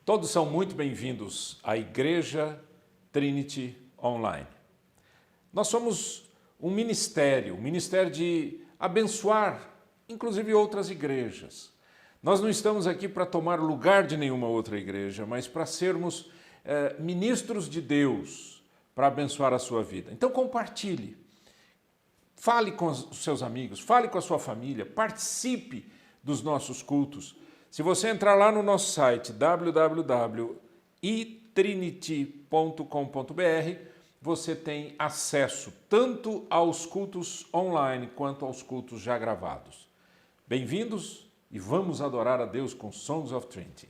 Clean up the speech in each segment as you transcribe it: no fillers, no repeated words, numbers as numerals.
Todos são muito bem-vindos à Igreja Trinity Online. Nós somos um ministério de abençoar, inclusive outras igrejas. Nós não estamos aqui para tomar lugar de nenhuma outra igreja, mas para sermos ministros de Deus, para abençoar a sua vida. Então compartilhe, fale com os seus amigos, fale com a sua família, participe dos nossos cultos. Se você entrar lá no nosso site www.itrinity.com.br, você tem acesso tanto aos cultos online quanto aos cultos já gravados. Bem-vindos e vamos adorar a Deus com Songs of Trinity.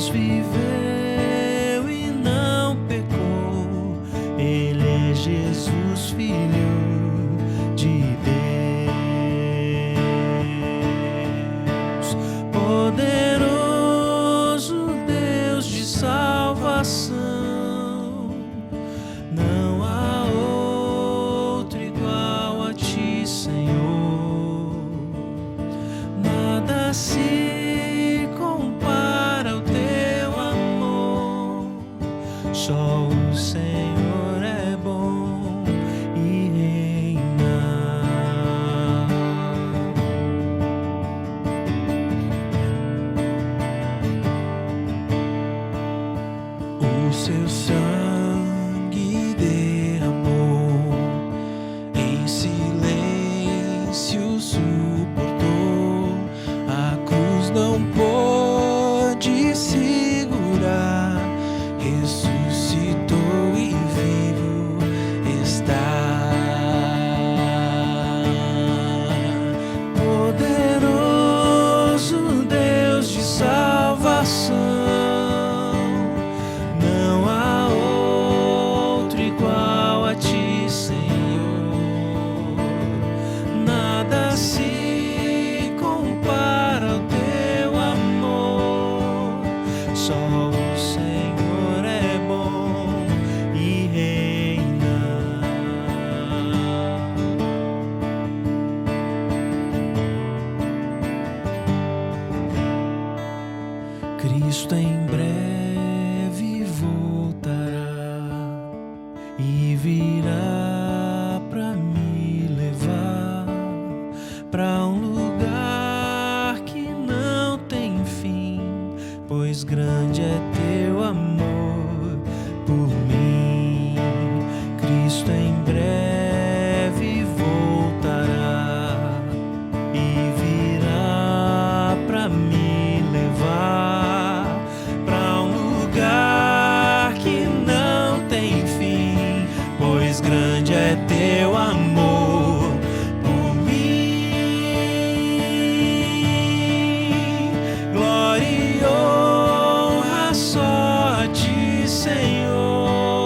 mas viveu e não pecou. Ele é Jesus, Filho de Deus, poderoso Deus de salvação. Não há outro igual a ti, Senhor. Nada se compara ao teu amor. Só o Senhor é bom e reina. O seu sangue derramou, em silêncio suportou. A cruz não pôde segurar, ressuscitou e vivo está. Poderoso Deus de salvação, não há outro igual a ti, Senhor. Nada se compara ao teu amor. Só o Senhor é bom e reina. Cristo em breve voltará e virá pra me levar pra um lugar que não tem fim, pois grande é teu amor por mim. Cristo em breve voltará e virá pra me levar pra um lugar que não tem fim, pois grande é teu amor por mim. Glória e honra só a ti, Senhor.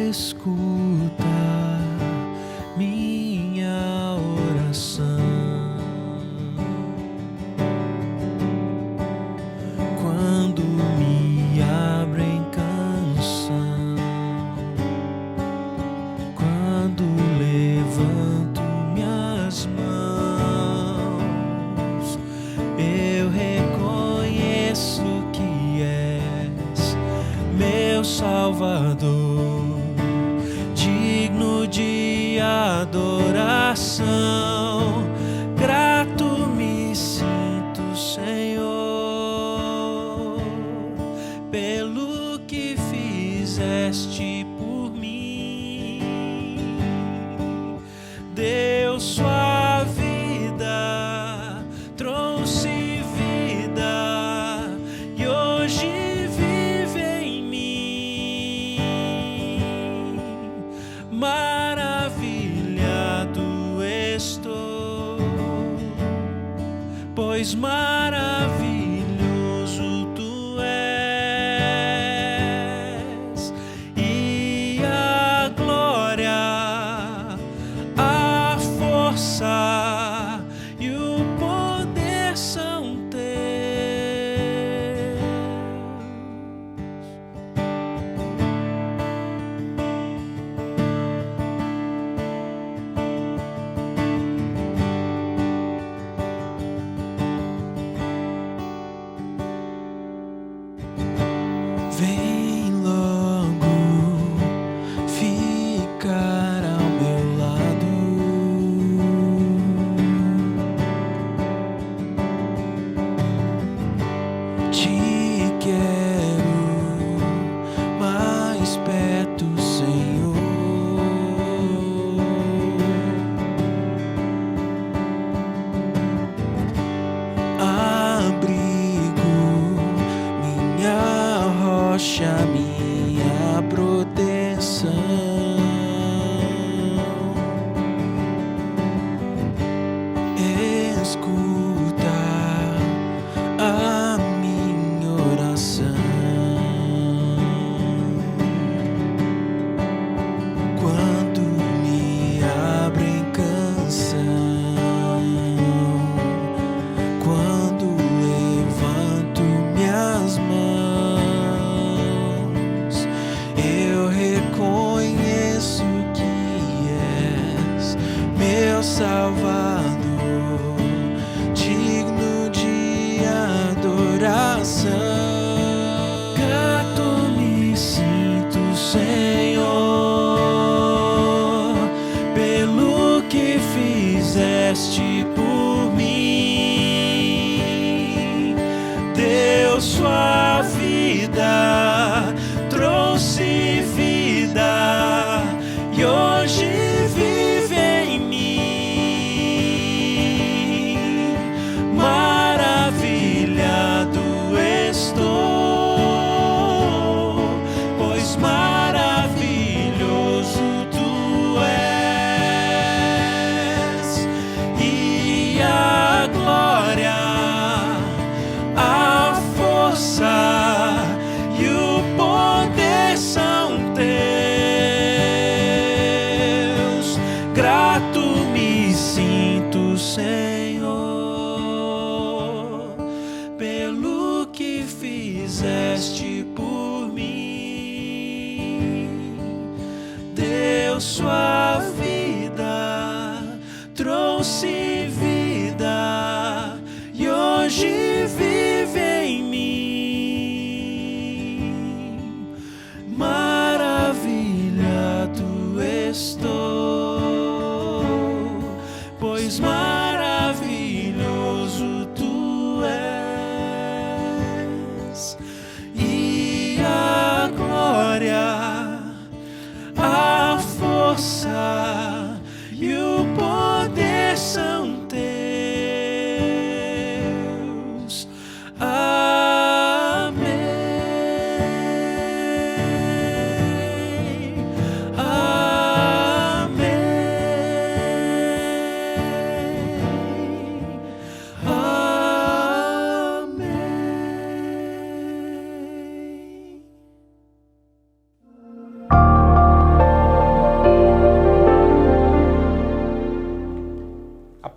escuta minha oração. Quando me abro em canção, quando levanto minhas mãos, eu reconheço que és meu Salvador, digno de adoração. Grato me sinto, Senhor, pelo que fizeste por mim. Deu sua vida, trouxe vida e hoje vive em mim. Maravilhado estou, pois maravilhoso tu és, e a glória, a força e o poder são teus. Vem logo ficar ao meu lado. Te quero mais perto, Senhor. Abrigo, minha rocha, minha proteção. Escuta a minha oração. Quando me abro em canção, quando levanto minhas mãos, eu reconheço que és meu Salvador, digno de adoração. Grato me sinto, Senhor, pelo que fizeste por mim. Deu sua vida, trouxe vida e hoje vive em mim. Maravilhado estou, pois maravilhoso tu és, e a glória, a força e o poder são teus. Grato me sinto, Senhor, pelo que fizeste por mim. Deu sua vida, trouxe vida e hoje vive em mim. Maravilhado estou, pois maravilhoso tu és, e a glória, a força e o poder são teus. Amém. Amém.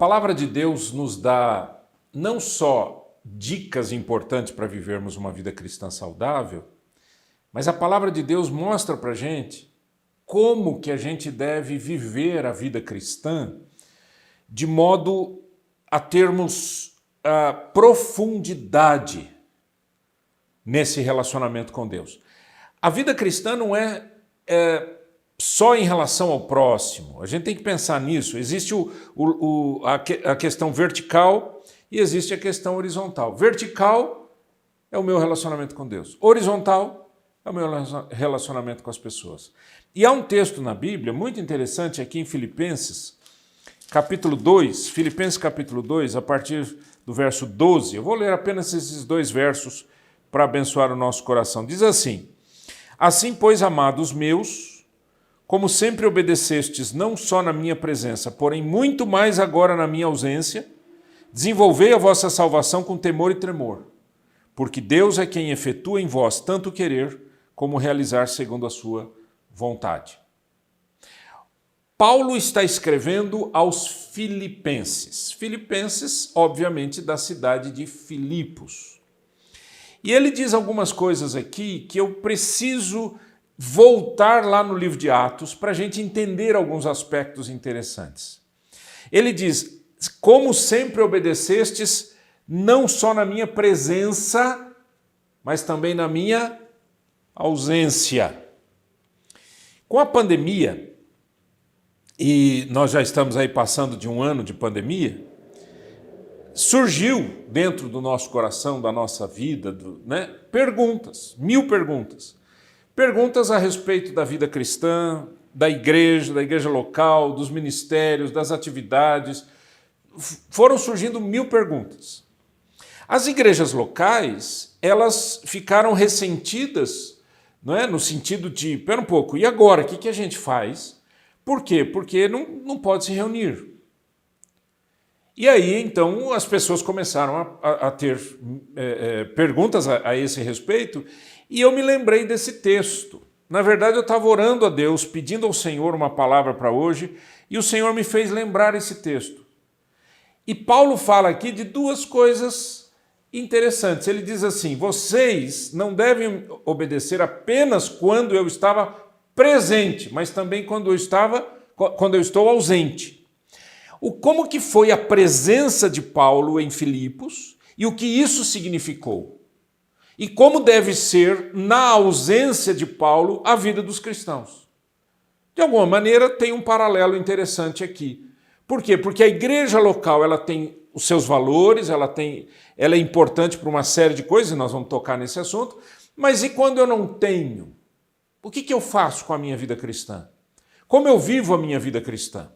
palavra de Deus nos dá não só dicas importantes para vivermos uma vida cristã saudável, mas a palavra de Deus mostra para a gente como que a gente deve viver a vida cristã de modo a termos profundidade nesse relacionamento com Deus. A vida cristã não é só em relação ao próximo. A gente tem que pensar nisso. Existe a questão vertical e existe a questão horizontal. Vertical é o meu relacionamento com Deus. Horizontal é o meu relacionamento com as pessoas. E há um texto na Bíblia muito interessante aqui em Filipenses, capítulo 2, Filipenses capítulo 2, a partir do verso 12. Eu vou ler apenas esses 2 versos para abençoar o nosso coração. Diz assim: assim, pois, amados meus, como sempre obedecestes, não só na minha presença, porém muito mais agora na minha ausência, desenvolvei a vossa salvação com temor e tremor, porque Deus é quem efetua em vós tanto querer como realizar segundo a sua vontade. Paulo está escrevendo aos filipenses. Filipenses, obviamente, da cidade de Filipos. E ele diz algumas coisas aqui que eu preciso voltar lá no livro de Atos para a gente entender alguns aspectos interessantes. Ele diz: como sempre obedecestes, não só na minha presença, mas também na minha ausência. Com a pandemia, e nós já estamos aí passando de um ano de pandemia, surgiu dentro do nosso coração, da nossa vida, perguntas, 1000 perguntas. Perguntas a respeito da vida cristã, da igreja local, dos ministérios, das atividades. Foram surgindo 1000 perguntas. As igrejas locais, elas ficaram ressentidas, no sentido de, espera um pouco, e agora, o que a gente faz? Por quê? Porque não pode se reunir. E aí, então, as pessoas começaram a ter perguntas a esse respeito, e eu me lembrei desse texto. Na verdade, eu estava orando a Deus, pedindo ao Senhor uma palavra para hoje, e o Senhor me fez lembrar esse texto. E Paulo fala aqui de 2 coisas interessantes. Ele diz assim: vocês não devem obedecer apenas quando eu estava presente, mas também quando eu estou ausente. Como que foi a presença de Paulo em Filipos e o que isso significou? E como deve ser, na ausência de Paulo, a vida dos cristãos? De alguma maneira, tem um paralelo interessante aqui. Por quê? Porque a igreja local ela tem os seus valores, ela é importante para uma série de coisas, e nós vamos tocar nesse assunto, mas e quando eu não tenho? O que eu faço com a minha vida cristã? Como eu vivo a minha vida cristã?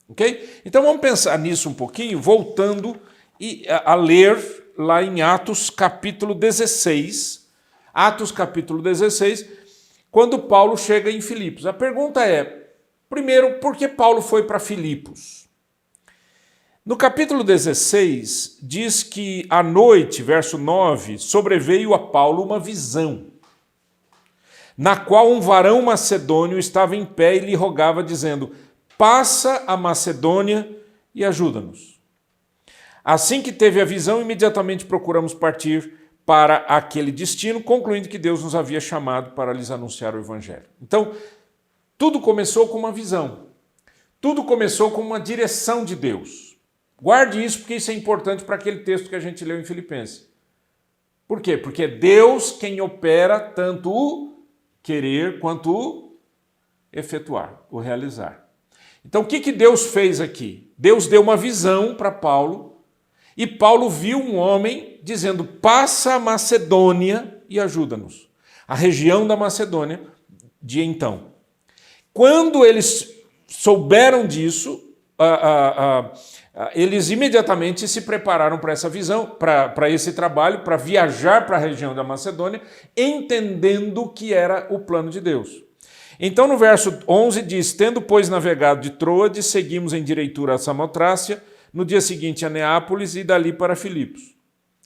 Okay? Então vamos pensar nisso um pouquinho, voltando a ler lá em Atos capítulo 16. Atos capítulo 16, quando Paulo chega em Filipos. A pergunta é, primeiro, por que Paulo foi para Filipos? No capítulo 16, diz que à noite, verso 9, sobreveio a Paulo uma visão, na qual um varão macedônio estava em pé e lhe rogava, dizendo: passa a Macedônia e ajuda-nos. Assim que teve a visão, imediatamente procuramos partir para aquele destino, concluindo que Deus nos havia chamado para lhes anunciar o Evangelho. Então, tudo começou com uma visão. Tudo começou com uma direção de Deus. Guarde isso, porque isso é importante para aquele texto que a gente leu em Filipenses. Por quê? Porque é Deus quem opera tanto o querer quanto o efetuar, o realizar. Então, o que Deus fez aqui? Deus deu uma visão para Paulo, e Paulo viu um homem dizendo: passa a Macedônia e ajuda-nos. A região da Macedônia de então. Quando eles souberam disso, eles imediatamente se prepararam para essa visão, para esse trabalho, para viajar para a região da Macedônia, entendendo que era o plano de Deus. Então, no verso 11 diz: tendo, pois, navegado de Troade, seguimos em direitura a Samotrácia, no dia seguinte a Neápolis e dali para Filipos.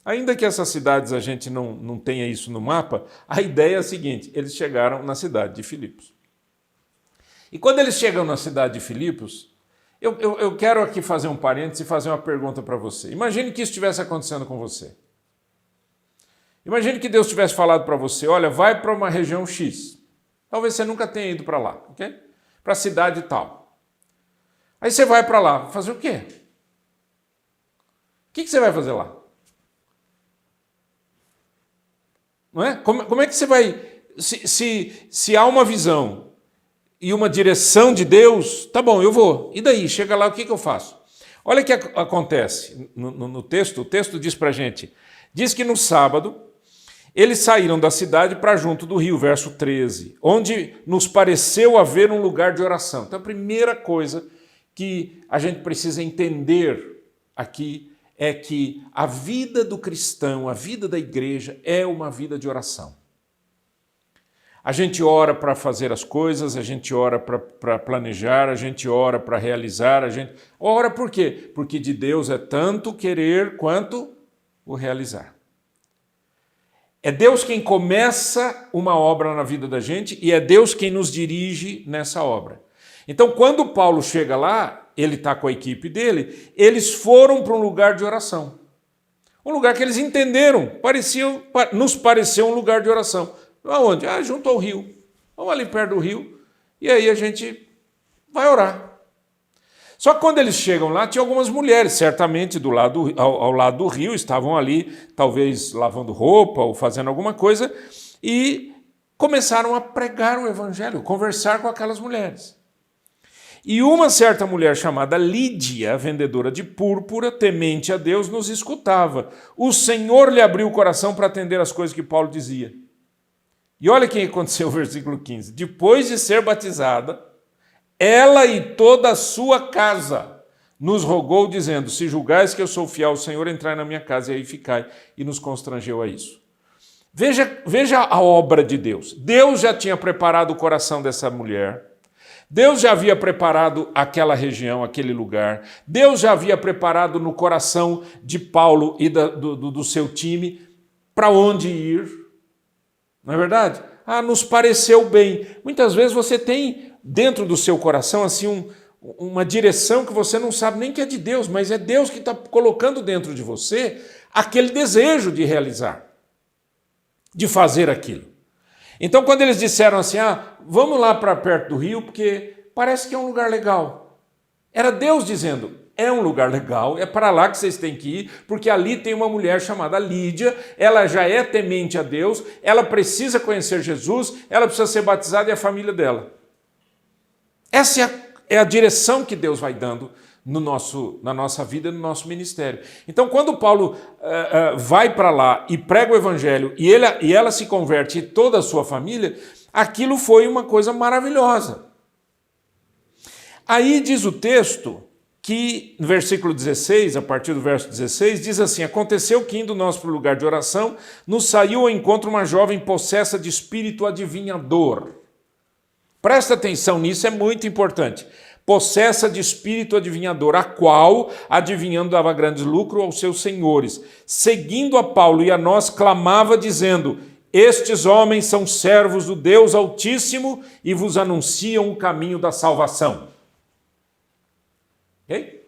Ainda que essas cidades a gente não tenha isso no mapa, a ideia é a seguinte: eles chegaram na cidade de Filipos. E quando eles chegam na cidade de Filipos, Eu quero aqui fazer um parênteses e fazer uma pergunta para você. Imagine que isso estivesse acontecendo com você. Imagine que Deus tivesse falado para você, olha, vai para uma região X. Talvez você nunca tenha ido para lá, ok? Para a cidade tal. Aí você vai para lá, fazer o quê? O que você vai fazer lá? Não é? Como é que você vai... Se há uma visão e uma direção de Deus, tá bom, eu vou. E daí? Chega lá, o que eu faço? Olha o que acontece no texto. O texto diz para a gente, diz que no sábado eles saíram da cidade para junto do rio, verso 13, onde nos pareceu haver um lugar de oração. Então a primeira coisa que a gente precisa entender aqui é que a vida do cristão, a vida da igreja é uma vida de oração. A gente ora para fazer as coisas, a gente ora para planejar, a gente ora para realizar, a gente ora por quê? Porque de Deus é tanto querer quanto o realizar. É Deus quem começa uma obra na vida da gente e é Deus quem nos dirige nessa obra. Então, quando Paulo chega lá, ele está com a equipe dele, eles foram para um lugar de oração. Um lugar que eles entenderam, nos pareceu um lugar de oração. Aonde? Junto ao rio. Vamos ali perto do rio e aí a gente vai orar. Só que quando eles chegam lá, tinha algumas mulheres, certamente ao lado do rio, estavam ali, talvez lavando roupa ou fazendo alguma coisa, e começaram a pregar o evangelho, conversar com aquelas mulheres. E uma certa mulher chamada Lídia, vendedora de púrpura, temente a Deus, nos escutava. O Senhor lhe abriu o coração para atender as coisas que Paulo dizia. E olha o que aconteceu no versículo 15. Depois de ser batizada, ela e toda a sua casa nos rogou, dizendo, se julgais que eu sou fiel ao Senhor, entrai na minha casa e aí ficai. E nos constrangeu a isso. Veja a obra de Deus. Deus já tinha preparado o coração dessa mulher. Deus já havia preparado aquela região, aquele lugar. Deus já havia preparado no coração de Paulo e do seu time para onde ir. Não é verdade? Nos pareceu bem. Muitas vezes você tem dentro do seu coração assim uma direção que você não sabe nem que é de Deus, mas é Deus que está colocando dentro de você aquele desejo de realizar, de fazer aquilo. Então, quando eles disseram assim, vamos lá para perto do rio, porque parece que é um lugar legal. Era Deus dizendo, é um lugar legal, é para lá que vocês têm que ir, porque ali tem uma mulher chamada Lídia, ela já é temente a Deus, ela precisa conhecer Jesus, ela precisa ser batizada e a família dela. Essa é a direção que Deus vai dando na nossa vida, no nosso ministério. Então, quando Paulo vai para lá e prega o evangelho e ela se converte e toda a sua família, aquilo foi uma coisa maravilhosa. Aí diz o texto que, no versículo 16, a partir do verso 16, diz assim, aconteceu que indo nós para o lugar de oração, nos saiu ao encontro uma jovem possessa de espírito adivinhador. Presta atenção nisso, é muito importante. Possessa de espírito adivinhador, a qual, adivinhando, dava grande lucro aos seus senhores. Seguindo a Paulo e a nós, clamava, dizendo, estes homens são servos do Deus Altíssimo e vos anunciam o caminho da salvação. Okay?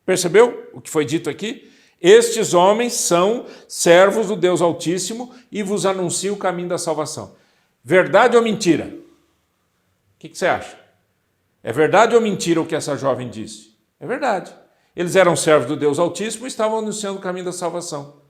Percebeu o que foi dito aqui? Estes homens são servos do Deus Altíssimo e vos anunciam o caminho da salvação. Verdade ou mentira? O que você acha? É verdade ou mentira o que essa jovem disse? É verdade. Eles eram servos do Deus Altíssimo e estavam anunciando o caminho da salvação.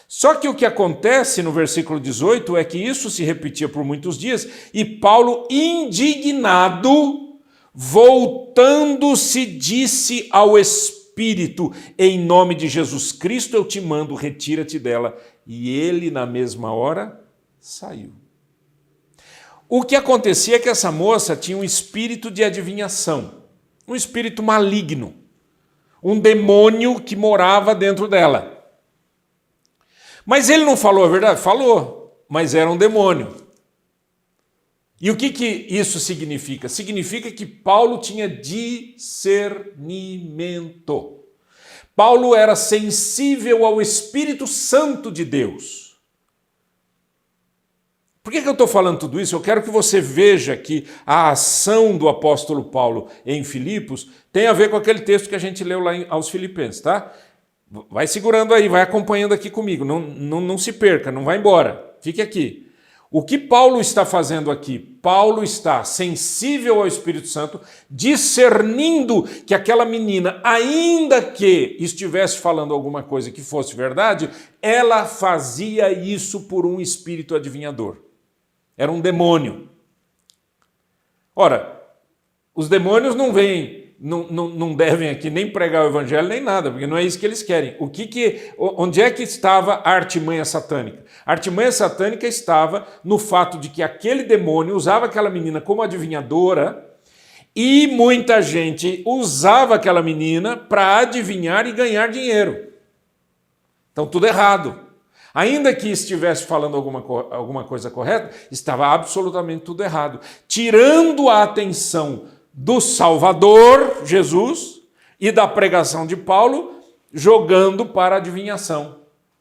Só que o que acontece no versículo 18 é que isso se repetia por muitos dias e Paulo, indignado, voltando-se, disse ao Espírito, em nome de Jesus Cristo eu te mando, retira-te dela. E ele, na mesma hora, saiu. O que acontecia é que essa moça tinha um espírito de adivinhação, um espírito maligno, um demônio que morava dentro dela. Mas ele não falou a verdade? Falou, mas era um demônio. E o que isso significa? Significa que Paulo tinha discernimento. Paulo era sensível ao Espírito Santo de Deus. Por que eu estou falando tudo isso? Eu quero que você veja que a ação do apóstolo Paulo em Filipos tem a ver com aquele texto que a gente leu lá aos Filipenses, tá? Vai segurando aí, vai acompanhando aqui comigo, não se perca, não vai embora, fique aqui. O que Paulo está fazendo aqui? Paulo está sensível ao Espírito Santo, discernindo que aquela menina, ainda que estivesse falando alguma coisa que fosse verdade, ela fazia isso por um espírito adivinhador. Era um demônio. Ora, os demônios não vêm, não devem aqui nem pregar o evangelho nem nada, porque não é isso que eles querem. Onde é que estava a artimanha satânica? A artimanha satânica estava no fato de que aquele demônio usava aquela menina como adivinhadora e muita gente usava aquela menina para adivinhar e ganhar dinheiro. Então tudo errado. Ainda que estivesse falando alguma coisa correta, estava absolutamente tudo errado. Tirando a atenção do Salvador, Jesus, e da pregação de Paulo, jogando para a adivinhação,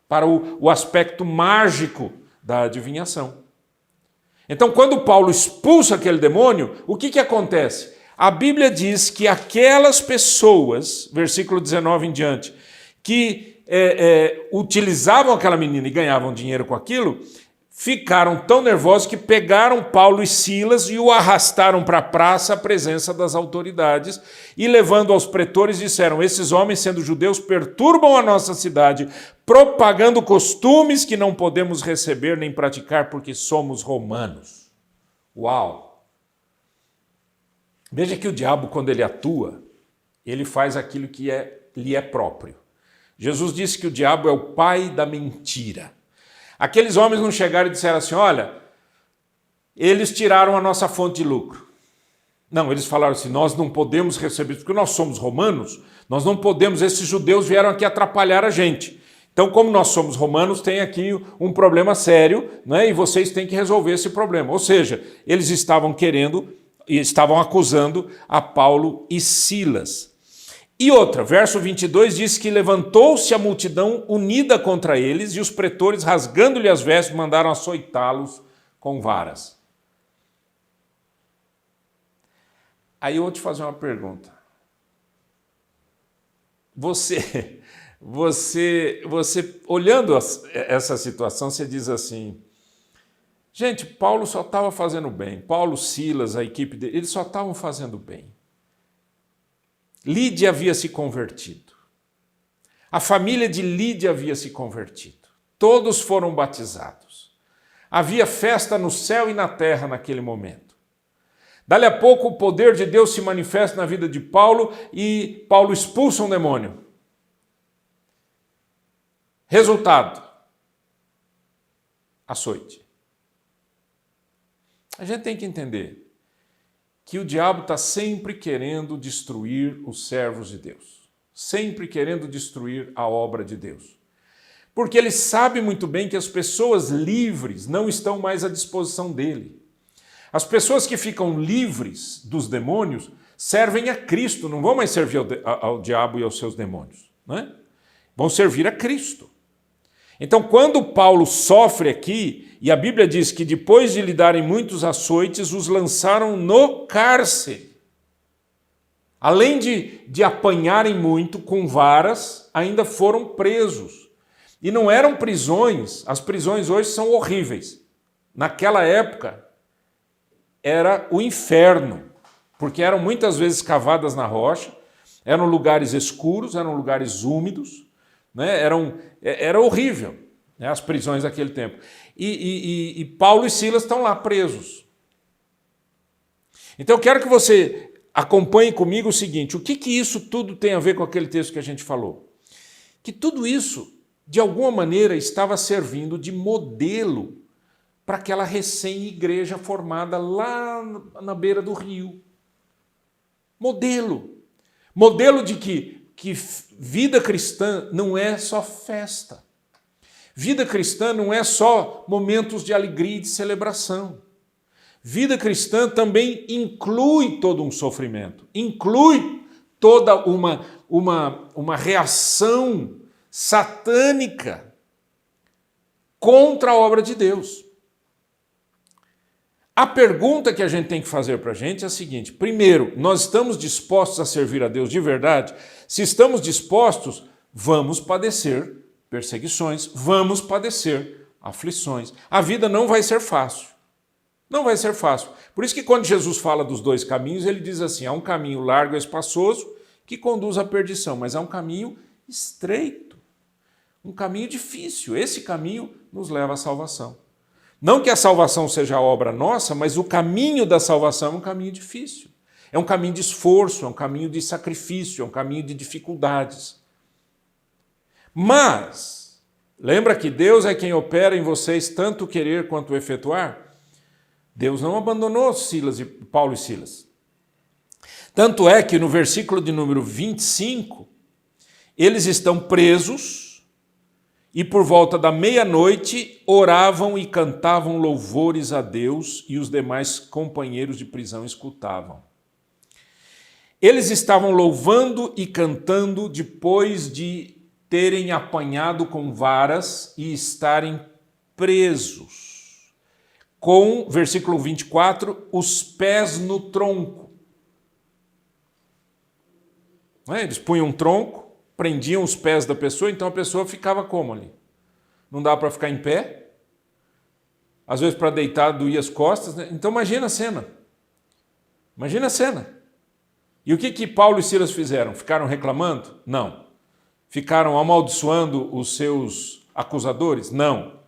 para o aspecto mágico da adivinhação. Então, quando Paulo expulsa aquele demônio, o que acontece? A Bíblia diz que aquelas pessoas, versículo 19 em diante, que utilizavam aquela menina e ganhavam dinheiro com aquilo, ficaram tão nervosos que pegaram Paulo e Silas e o arrastaram para a praça à presença das autoridades e, levando aos pretores, disseram: esses homens, sendo judeus, perturbam a nossa cidade, propagando costumes que não podemos receber nem praticar porque somos romanos. Uau! Veja que o diabo, quando ele atua, ele faz aquilo que lhe é próprio. Jesus disse que o diabo é o pai da mentira. Aqueles homens não chegaram e disseram assim: olha, eles tiraram a nossa fonte de lucro. Não, eles falaram assim: nós não podemos receber, porque nós somos romanos, nós não podemos, esses judeus vieram aqui atrapalhar a gente. Então, como nós somos romanos, tem aqui um problema sério, né, e vocês têm que resolver esse problema. Ou seja, eles estavam estavam acusando a Paulo e Silas. E outra, verso 22 diz que levantou-se a multidão unida contra eles e os pretores, rasgando-lhe as vestes, mandaram açoitá-los com varas. Aí eu vou te fazer uma pergunta. Você olhando essa situação, você diz assim: gente, Paulo só estava fazendo bem. Paulo, Silas, a equipe dele, eles só estavam fazendo bem. Lídia havia se convertido. A família de Lídia havia se convertido. Todos foram batizados. Havia festa no céu e na terra naquele momento. Dali a pouco o poder de Deus se manifesta na vida de Paulo e Paulo expulsa um demônio. Resultado: açoite. A gente tem que entender que o diabo está sempre querendo destruir os servos de Deus, sempre querendo destruir a obra de Deus. Porque ele sabe muito bem que as pessoas livres não estão mais à disposição dele. As pessoas que ficam livres dos demônios servem a Cristo, não vão mais servir ao diabo e aos seus demônios, né? Vão servir a Cristo. Então, quando Paulo sofre aqui, e a Bíblia diz que depois de lhe darem muitos açoites, os lançaram no cárcere. Além de apanharem muito com varas, ainda foram presos. E não eram prisões, as prisões hoje são horríveis. Naquela época, era o inferno, porque eram muitas vezes cavadas na rocha, eram lugares escuros, eram lugares úmidos, né? Era horrível, né, as prisões daquele tempo. E Paulo e Silas estão lá presos. Então eu quero que você acompanhe comigo o seguinte: o que isso tudo tem a ver com aquele texto que a gente falou? Que tudo isso, de alguma maneira, estava servindo de modelo para aquela recém-igreja formada lá na beira do rio. Modelo. Modelo de que vida cristã não é só festa. Vida cristã não é só momentos de alegria e de celebração. Vida cristã também inclui todo um sofrimento, inclui toda uma reação satânica contra a obra de Deus. A pergunta que a gente tem que fazer para a gente é a seguinte: primeiro, nós estamos dispostos a servir a Deus de verdade? Se estamos dispostos, vamos padecer perseguições, vamos padecer aflições. A vida não vai ser fácil. Não vai ser fácil. Por isso que quando Jesus fala dos dois caminhos, ele diz assim: há um caminho largo e espaçoso que conduz à perdição, mas há um caminho estreito, um caminho difícil. Esse caminho nos leva à salvação. Não que a salvação seja obra nossa, mas o caminho da salvação é um caminho difícil. É um caminho de esforço, é um caminho de sacrifício, é um caminho de dificuldades. Mas, lembra que Deus é quem opera em vocês tanto o querer quanto o efetuar? Deus não abandonou Paulo e Silas. Tanto é que no versículo de número 25, eles estão presos e por volta da meia-noite oravam e cantavam louvores a Deus e os demais companheiros de prisão escutavam. Eles estavam louvando e cantando depois de terem apanhado com varas e estarem presos, com, versículo 24, os pés no tronco. Eles punham um tronco, prendiam os pés da pessoa, então a pessoa ficava como ali? Não dava para ficar em pé, às vezes para deitar doía as costas, né? Então imagina a cena. Imagina a cena. E o que Paulo e Silas fizeram? Ficaram reclamando? Não. Ficaram amaldiçoando os seus acusadores? Não.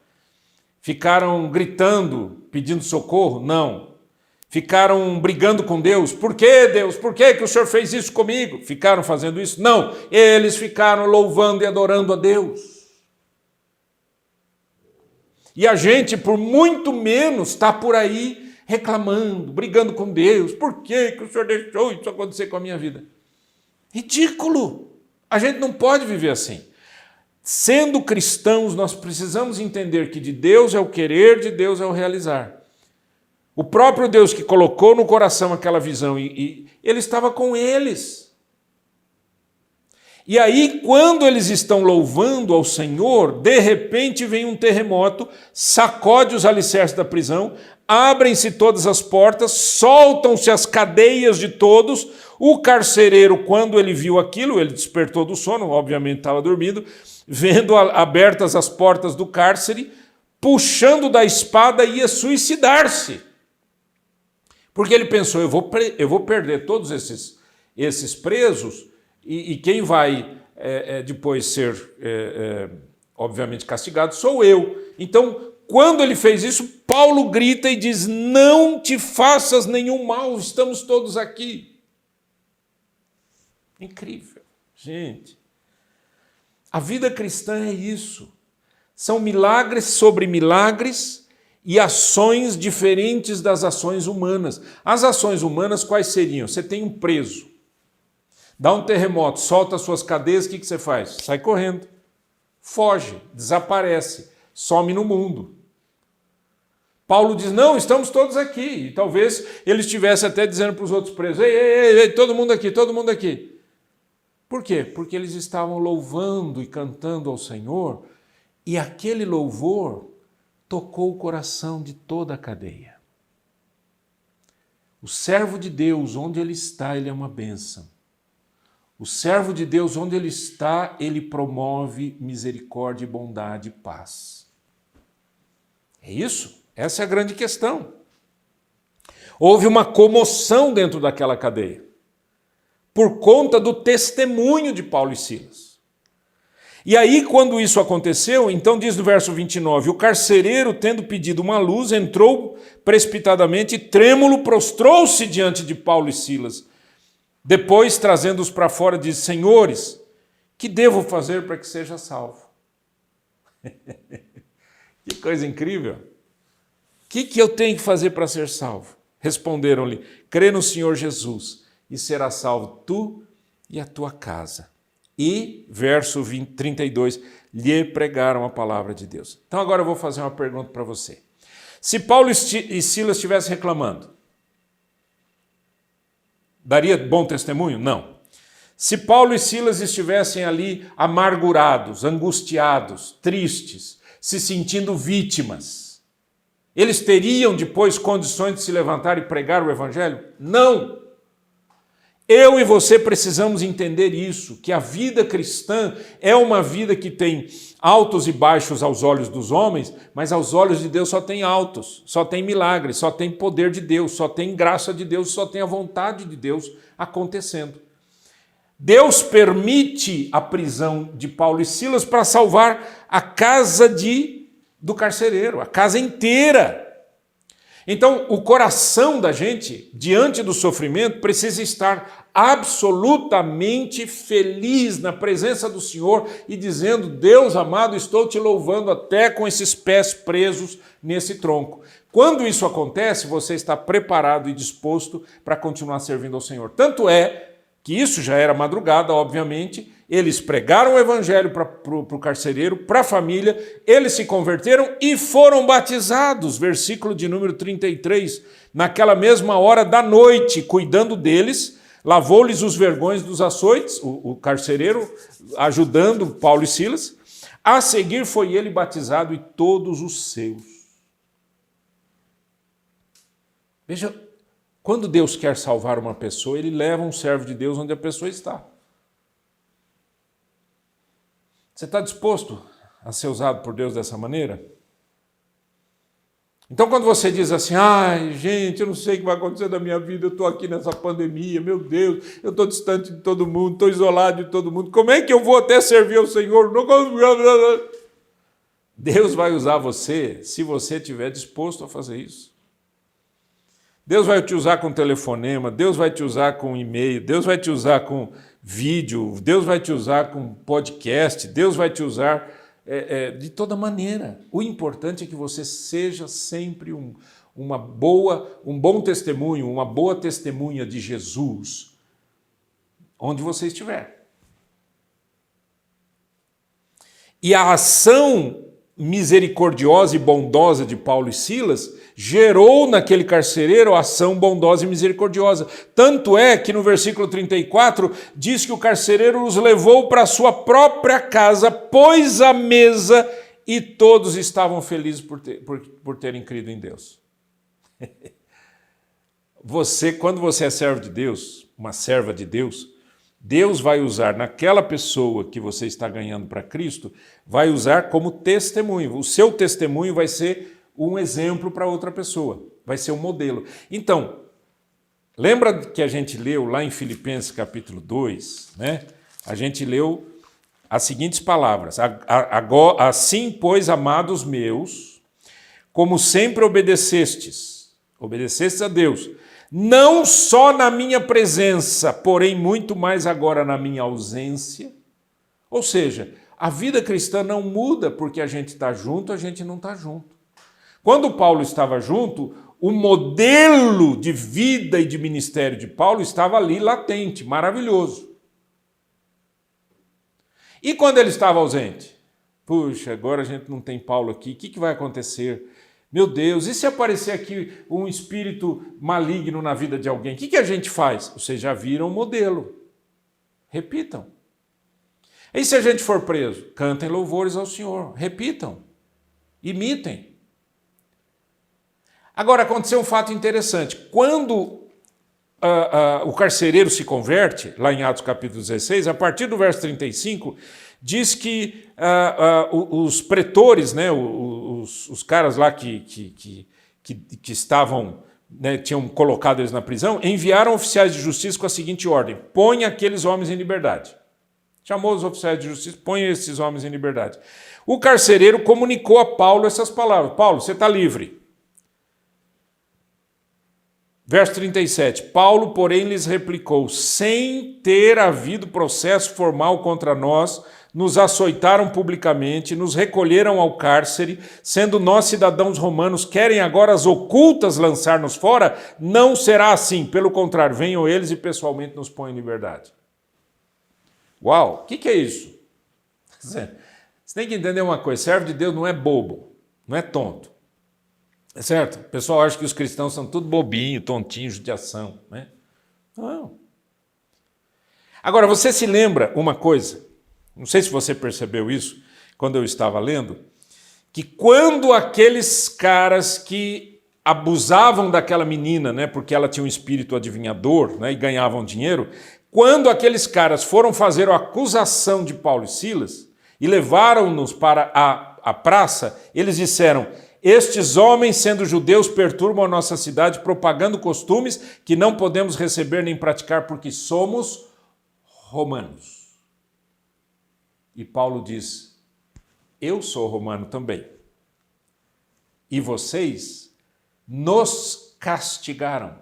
Ficaram gritando, pedindo socorro? Não. Ficaram brigando com Deus? Por que, Deus? Por que o Senhor fez isso comigo? Ficaram fazendo isso? Não. Eles ficaram louvando e adorando a Deus. E a gente, por muito menos, está por aí reclamando, brigando com Deus. Por que o Senhor deixou isso acontecer com a minha vida? Ridículo! A gente não pode viver assim. Sendo cristãos, nós precisamos entender que de Deus é o querer, de Deus é o realizar. O próprio Deus que colocou no coração aquela visão, e ele estava com eles. E aí, quando eles estão louvando ao Senhor, de repente vem um terremoto, sacode os alicerces da prisão, abrem-se todas as portas, soltam-se as cadeias de todos. O carcereiro, quando ele viu aquilo, ele despertou do sono, obviamente estava dormindo, vendo abertas as portas do cárcere, puxando da espada, ia suicidar-se. Porque ele pensou: eu vou perder todos esses presos, e quem vai depois ser, obviamente, castigado sou eu. Então, quando ele fez isso, Paulo grita e diz: não te faças nenhum mal, estamos todos aqui. Incrível, gente. A vida cristã é isso. São milagres sobre milagres e ações diferentes das ações humanas. As ações humanas quais seriam? Você tem um preso, dá um terremoto, solta as suas cadeias, o que você faz? Sai correndo, foge, desaparece, some no mundo. Paulo diz: não, estamos todos aqui. E talvez ele estivesse até dizendo para os outros presos: ei, todo mundo aqui, todo mundo aqui. Por quê? Porque eles estavam louvando e cantando ao Senhor, e aquele louvor tocou o coração de toda a cadeia. O servo de Deus, onde ele está, ele é uma bênção. O servo de Deus, onde ele está, ele promove misericórdia, bondade e paz. É isso? Essa é a grande questão. Houve uma comoção dentro daquela cadeia, por conta do testemunho de Paulo e Silas. E aí, quando isso aconteceu, então diz no verso 29, o carcereiro, tendo pedido uma luz, entrou precipitadamente e trêmulo prostrou-se diante de Paulo e Silas. Depois, trazendo-os para fora, diz: senhores, que devo fazer para que seja salvo? Que coisa incrível! O que eu tenho que fazer para ser salvo? Responderam-lhe: crê no Senhor Jesus e serás salvo tu e a tua casa. E, verso 32, lhe pregaram a palavra de Deus. Então agora eu vou fazer uma pergunta para você. Se Paulo e Silas estivessem reclamando, daria bom testemunho? Não. Se Paulo e Silas estivessem ali amargurados, angustiados, tristes, se sentindo vítimas, Eles teriam depois condições de se levantar e pregar o evangelho? Não! Eu e você precisamos entender isso, que a vida cristã é uma vida que tem altos e baixos aos olhos dos homens, mas aos olhos de Deus só tem altos, só tem milagres, só tem poder de Deus, só tem graça de Deus, só tem a vontade de Deus acontecendo. Deus permite a prisão de Paulo e Silas para salvar a casa do carcereiro, a casa inteira. Então, o coração da gente, diante do sofrimento, precisa estar absolutamente feliz na presença do Senhor e dizendo: Deus amado, estou te louvando até com esses pés presos nesse tronco. Quando isso acontece, você está preparado e disposto para continuar servindo ao Senhor. Tanto é que isso já era madrugada, obviamente, eles pregaram o evangelho para o carcereiro, para a família, eles se converteram e foram batizados, versículo de número 33, naquela mesma hora da noite, cuidando deles, lavou-lhes os vergões dos açoites, o carcereiro ajudando Paulo e Silas, a seguir foi ele batizado e todos os seus. Veja, quando Deus quer salvar uma pessoa, ele leva um servo de Deus onde a pessoa está. Você está disposto a ser usado por Deus dessa maneira? Então, quando você diz assim: ai, gente, eu não sei o que vai acontecer da minha vida, eu estou aqui nessa pandemia, meu Deus, eu estou distante de todo mundo, estou isolado de todo mundo, como é que eu vou até servir ao Senhor? Deus vai usar você se você estiver disposto a fazer isso. Deus vai te usar com telefonema, Deus vai te usar com e-mail, Deus vai te usar com vídeo, Deus vai te usar com podcast, Deus vai te usar de toda maneira. O importante é que você seja sempre um bom testemunho, uma boa testemunha de Jesus, onde você estiver. E a ação misericordiosa e bondosa de Paulo e Silas gerou naquele carcereiro a ação bondosa e misericordiosa. Tanto é que no versículo 34 diz que o carcereiro os levou para a sua própria casa, pôs a mesa e todos estavam felizes por terem crido em Deus. Quando você é servo de Deus, uma serva de Deus, Deus vai usar naquela pessoa que você está ganhando para Cristo, vai usar como testemunho. O seu testemunho vai ser um exemplo para outra pessoa, vai ser um modelo. Então, lembra que a gente leu lá em Filipenses capítulo 2, né? A gente leu as seguintes palavras: assim, pois, amados meus, como sempre obedecestes a Deus, não só na minha presença, porém muito mais agora na minha ausência. Ou seja, a vida cristã não muda porque a gente está junto, a gente não está junto. Quando Paulo estava junto, o modelo de vida e de ministério de Paulo estava ali latente, maravilhoso. E quando ele estava ausente? Puxa, agora a gente não tem Paulo aqui, o que vai acontecer? Meu Deus, e se aparecer aqui um espírito maligno na vida de alguém? O que a gente faz? Vocês já viram o modelo. Repitam. E se a gente for preso? Cantem louvores ao Senhor. Repitam. Imitem. Agora, aconteceu um fato interessante. Quando o carcereiro se converte, lá em Atos capítulo 16, a partir do verso 35, diz que os pretores, né, os caras lá que estavam, né, tinham colocado eles na prisão, enviaram oficiais de justiça com a seguinte ordem: põe aqueles homens em liberdade. Chamou os oficiais de justiça: põe esses homens em liberdade. O carcereiro comunicou a Paulo essas palavras: Paulo, você está livre. Verso 37, Paulo, porém, lhes replicou: sem ter havido processo formal contra nós, nos açoitaram publicamente, nos recolheram ao cárcere, sendo nós cidadãos romanos, querem agora as ocultas lançar-nos fora? Não será assim, pelo contrário, venham eles e pessoalmente nos põem em liberdade. Uau, o que é isso? Você tem que entender uma coisa: servo de Deus não é bobo, não é tonto. É certo? O pessoal acha que os cristãos são tudo bobinho, tontinho, judiação, né? Não. Agora, você se lembra uma coisa, não sei se você percebeu isso quando eu estava lendo, que quando aqueles caras que abusavam daquela menina, né, porque ela tinha um espírito adivinhador, né, e ganhavam dinheiro, quando aqueles caras foram fazer a acusação de Paulo e Silas e levaram-nos para a praça, eles disseram: estes homens, sendo judeus, perturbam a nossa cidade, propagando costumes que não podemos receber nem praticar porque somos romanos. E Paulo diz: eu sou romano também. E vocês nos castigaram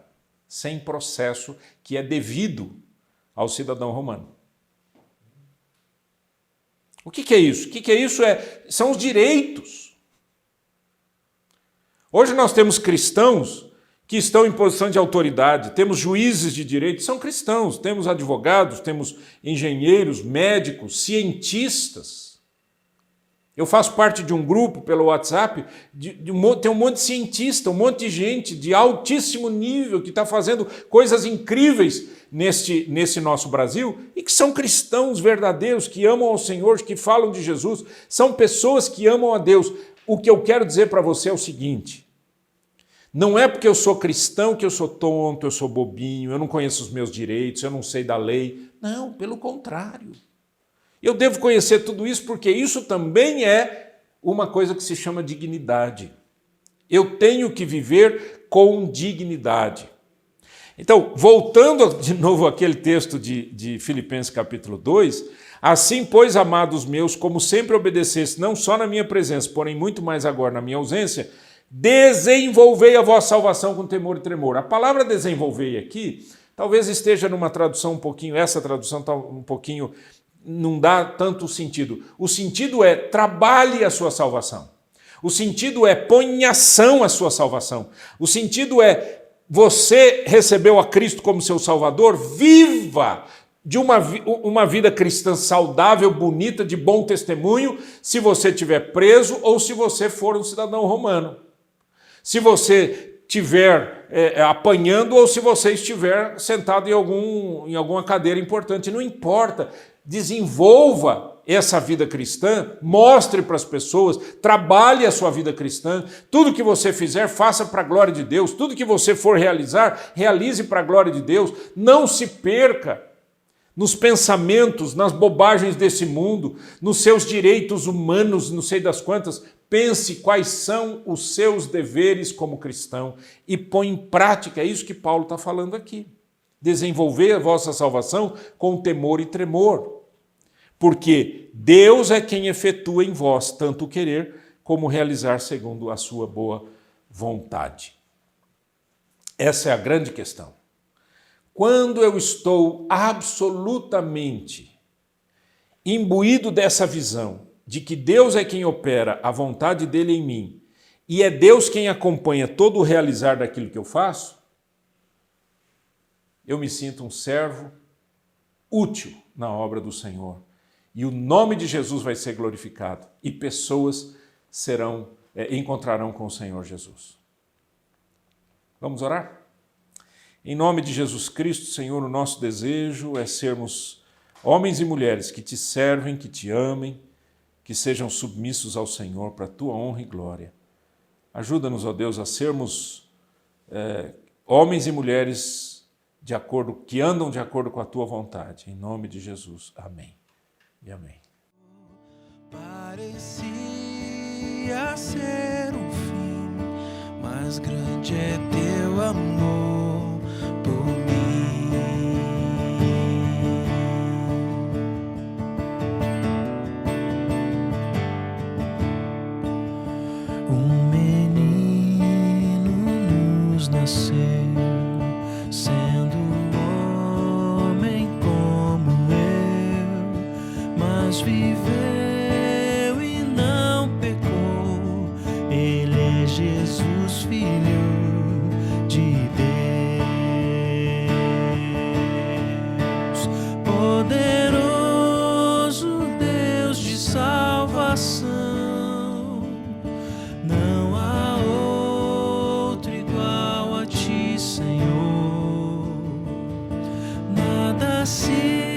sem processo que é devido ao cidadão romano. O que é isso? O que é isso? São os direitos. Hoje nós temos cristãos que estão em posição de autoridade, temos juízes de direito, são cristãos, temos advogados, temos engenheiros, médicos, cientistas. Eu faço parte de um grupo pelo WhatsApp, tem um monte de cientista, um monte de gente de altíssimo nível que está fazendo coisas incríveis nesse nosso Brasil e que são cristãos verdadeiros, que amam ao Senhor, que falam de Jesus, são pessoas que amam a Deus. O que eu quero dizer para você é o seguinte: não é porque eu sou cristão que eu sou tonto, eu sou bobinho, eu não conheço os meus direitos, eu não sei da lei. Não, pelo contrário. Eu devo conhecer tudo isso porque isso também é uma coisa que se chama dignidade. Eu tenho que viver com dignidade. Então, voltando de novo àquele texto de Filipenses capítulo 2, assim, pois, amados meus, como sempre obedecesse, não só na minha presença, porém muito mais agora na minha ausência, desenvolvei a vossa salvação com temor e tremor. A palavra desenvolvei aqui, talvez esteja numa tradução um pouquinho, essa tradução está um pouquinho, não dá tanto sentido. O sentido é trabalhe a sua salvação. O sentido é põe em ação a sua salvação. O sentido é você recebeu a Cristo como seu Salvador, viva de uma vida cristã saudável, bonita, de bom testemunho, se você estiver preso ou se você for um cidadão romano. Se você estiver apanhando ou se você estiver sentado em alguma cadeira importante, não importa. Desenvolva essa vida cristã, mostre para as pessoas, trabalhe a sua vida cristã, tudo que você fizer, faça para a glória de Deus, tudo que você for realizar, realize para a glória de Deus, não se perca nos pensamentos, nas bobagens desse mundo, nos seus direitos humanos, não sei das quantas. Pense quais são os seus deveres como cristão e põe em prática, é isso que Paulo está falando aqui. Desenvolver a vossa salvação com temor e tremor, porque Deus é quem efetua em vós tanto o querer como realizar segundo a sua boa vontade. Essa é a grande questão. Quando eu estou absolutamente imbuído dessa visão de que Deus é quem opera a vontade dele em mim e é Deus quem acompanha todo o realizar daquilo que eu faço, eu me sinto um servo útil na obra do Senhor. E o nome de Jesus vai ser glorificado e pessoas encontrarão com o Senhor Jesus. Vamos orar? Em nome de Jesus Cristo, Senhor, o nosso desejo é sermos homens e mulheres que te servem, que te amem, que sejam submissos ao Senhor para a tua honra e glória. Ajuda-nos, ó Deus, a sermos homens e mulheres que andam de acordo com a tua vontade. Em nome de Jesus. Amém. E amém. Parecia ser um fim, mas grande é teu amor por mim. Um menino nos nasceu, sendo homem como eu, mas viveu e não pecou. Ele é Jesus, Filho de Deus, poderoso Deus de salvação. Não há outro igual a ti, Senhor. Nada se